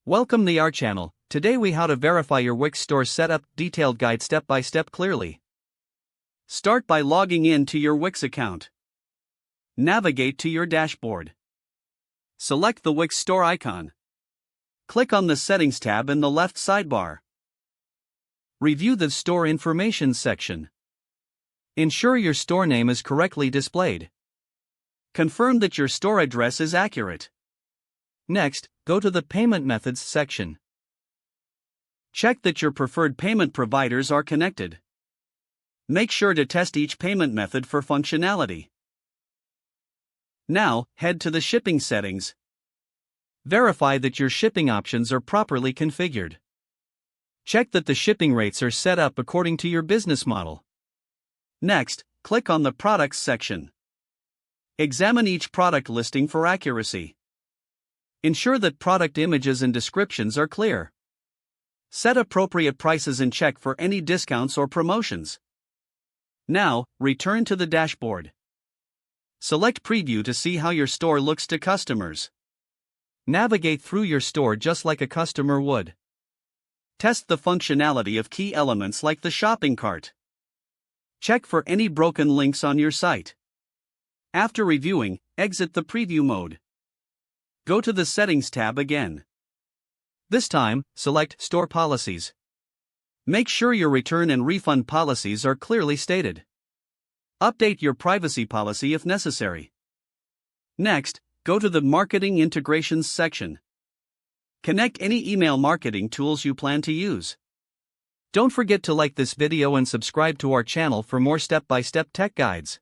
Welcome to our channel. Today we how to verify your Wix store setup, detailed guide step by step clearly. Start by logging in to your Wix account. Navigate to your dashboard. Select the Wix store icon. Click on the Settings tab in the left sidebar. Review the store information section. Ensure your store name is correctly displayed. Confirm that your store address is accurate. Next, go to the Payment Methods section. Check that your preferred payment providers are connected. Make sure to test each payment method for functionality. Now, head to the shipping settings. Verify that your shipping options are properly configured. Check that the shipping rates are set up according to your business model. Next, click on the Products section. Examine each product listing for accuracy. Ensure that product images and descriptions are clear. Set appropriate prices and check for any discounts or promotions. Now, return to the dashboard. Select Preview to see how your store looks to customers. Navigate through your store just like a customer would. Test the functionality of key elements like the shopping cart. Check for any broken links on your site. After reviewing, exit the preview mode. Go to the Settings tab again. This time, select Store Policies. Make sure your return and refund policies are clearly stated. Update your privacy policy if necessary. Next, go to the Marketing Integrations section. Connect any email marketing tools you plan to use. Don't forget to like this video and subscribe to our channel for more step-by-step tech guides.